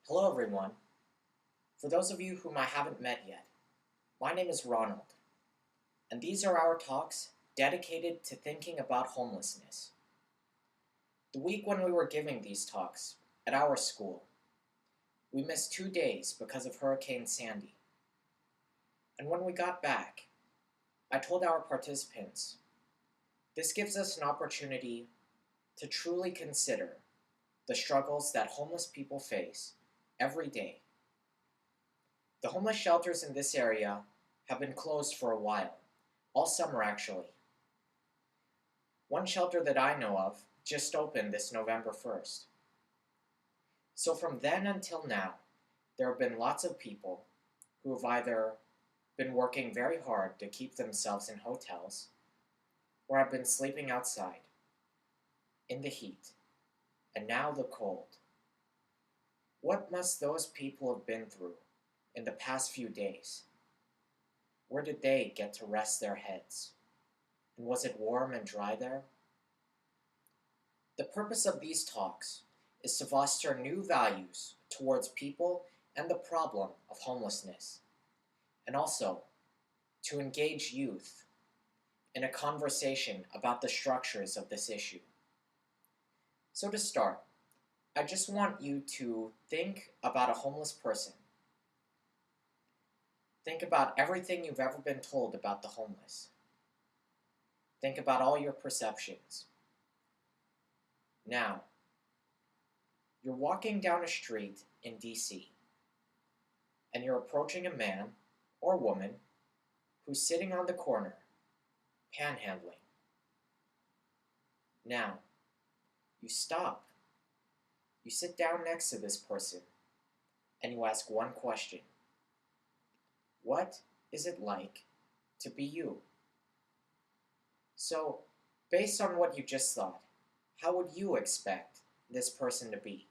Hello everyone. For those of you whom I haven't met yet, my name is Ronald, and these are our talks dedicated to thinking about homelessness. The week when we were giving these talks at our school, we missed 2 days because of Hurricane Sandy. And when we got back, I told our participants, this gives us an opportunity to truly consider the struggles that homeless people face every day. The homeless shelters in this area have been closed for a while, all summer actually. One shelter that I know of just opened this November 1st. So from then until now, there have been lots of people who have either been working very hard to keep themselves in hotels, or have been sleeping outside, in the heat, and now the cold. What must those people have been through in the past few days? Where did they get to rest their heads? And was it warm and dry there? The purpose of these talks is to foster new values towards people and the problem of homelessness, and also to engage youth in a conversation about the structures of this issue. So to start, I just want you to think about a homeless person. Think about everything you've ever been told about the homeless. Think about all your perceptions. Now, you're walking down a street in DC, and you're approaching a man or woman who's sitting on the corner, panhandling. Now, you stop. You sit down next to this person, and you ask one question. What is it like to be you? So, based on what you just thought, how would you expect this person to be?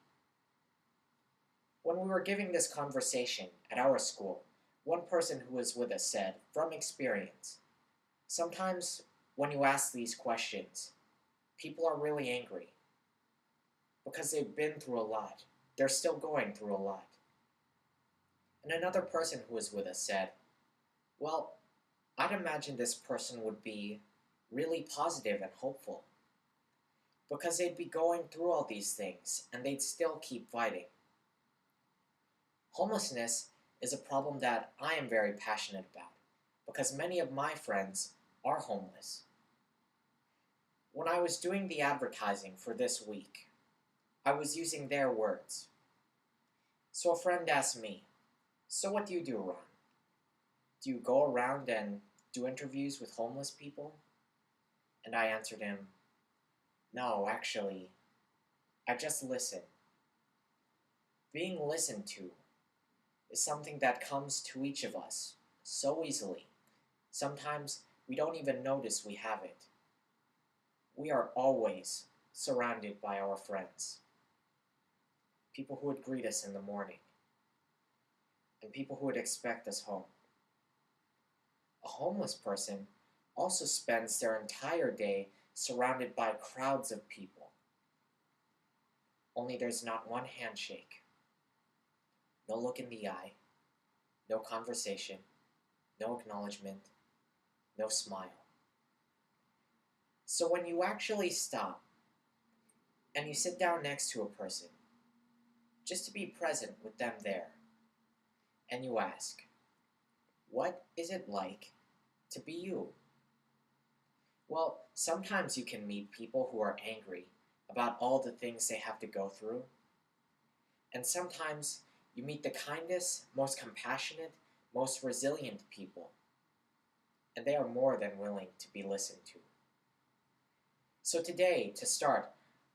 When we were giving this conversation at our school, one person who was with us said, from experience, sometimes when you ask these questions, people are really angry because they've been through a lot. They're still going through a lot. And another person who was with us said, well, I'd imagine this person would be really positive and hopeful because they'd be going through all these things and they'd still keep fighting. Homelessness is a problem that I am very passionate about because many of my friends are homeless. When I was doing the advertising for this week, I was using their words. So a friend asked me, so what do you do, Ron? Do you go around and do interviews with homeless people? And I answered him, no, actually, I just listen. Being listened to is something that comes to each of us so easily. Sometimes we don't even notice we have it. We are always surrounded by our friends. People who would greet us in the morning, and people who would expect us home. A homeless person also spends their entire day surrounded by crowds of people. Only there's not one handshake, no look in the eye, no conversation, no acknowledgement, no smile. So when you actually stop and you sit down next to a person, just to be present with them there, and you ask, what is it like to be you? Well, sometimes you can meet people who are angry about all the things they have to go through, and sometimes you meet the kindest, most compassionate, most resilient people, and they are more than willing to be listened to. So today, to start,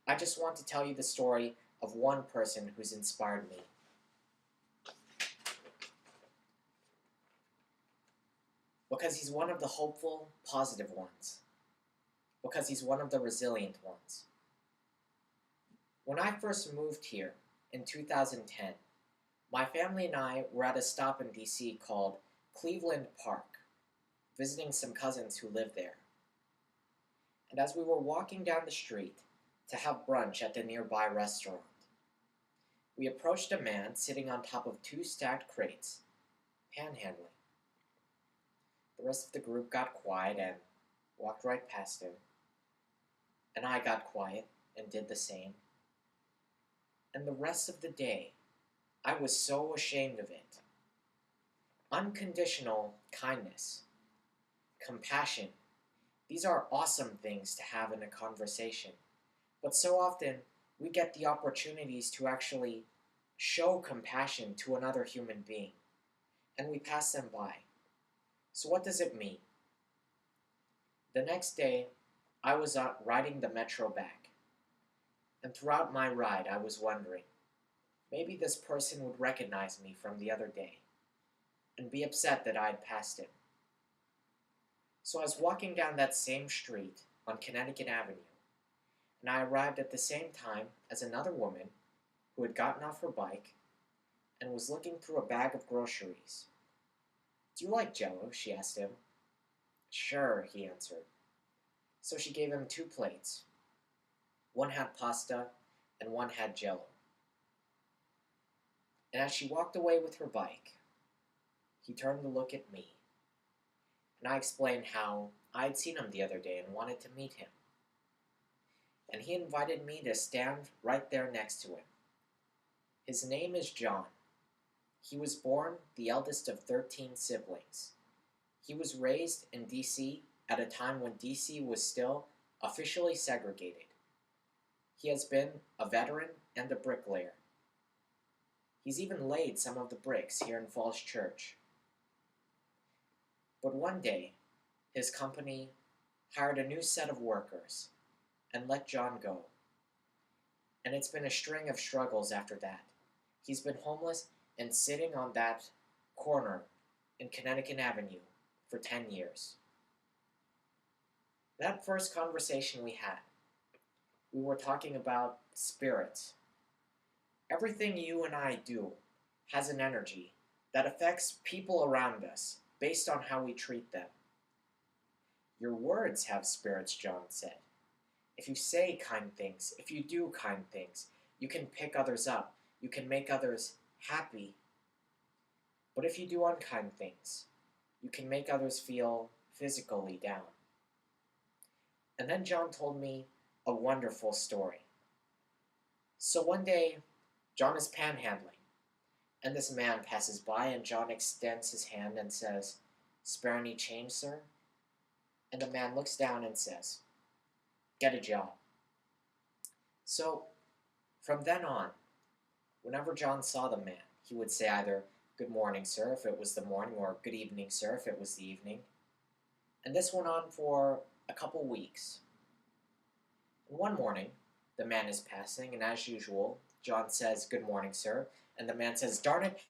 I just want to tell you the story of one person who's inspired me. Because he's one of the hopeful, positive ones. Because he's one of the resilient ones. When I first moved here in 2010, my family and I were at a stop in DC called Cleveland Park, visiting some cousins who live there. And as we were walking down the street to have brunch at the nearby restaurant, We approached a man sitting on top of two stacked crates, panhandling. The rest of the group got quiet and walked right past him, and I got quiet and did the same. And the rest of the day, I was so ashamed of it. Unconditional kindness, compassion, these are awesome things to have in a conversation. But so often, we get the opportunities to actually show compassion to another human being, and we pass them by. So what does it mean? The next day, I was out riding the metro back, and throughout my ride I was wondering, maybe this person would recognize me from the other day, and be upset that I had passed him. So I was walking down that same street on Connecticut Avenue, and I arrived at the same time as another woman who had gotten off her bike and was looking through a bag of groceries. "Do you like Jell-O?" she asked him. "Sure," he answered. So she gave him two plates. One had pasta and one had Jell-O. And as she walked away with her bike, he turned to look at me, and I explained how I had seen him the other day and wanted to meet him. And he invited me to stand right there next to him. His name is John. He was born the eldest of 13 siblings. He was raised in D.C. at a time when D.C. was still officially segregated. He has been a veteran and a bricklayer. He's even laid some of the bricks here in Falls Church. But one day, his company hired a new set of workers and let John go. And it's been a string of struggles after that. He's been homeless and sitting on that corner in Connecticut Avenue for 10 years. That first conversation we had, we were talking about spirits. Everything you and I do has an energy that affects people around us based on how we treat them. Your words have spirits, John said. If you say kind things, if you do kind things, you can pick others up. You can make others happy. But if you do unkind things, you can make others feel physically down. And then John told me a wonderful story. So one day, John is panhandling, and this man passes by, and John extends his hand and says, "Spare any change, sir?" And the man looks down and says, "Get a job." So, from then on, whenever John saw the man, he would say either, "Good morning, sir," if it was the morning, or "Good evening, sir," if it was the evening. And this went on for a couple weeks. And one morning, the man is passing, and as usual, John says, "Good morning, sir," and the man says, "Darn it,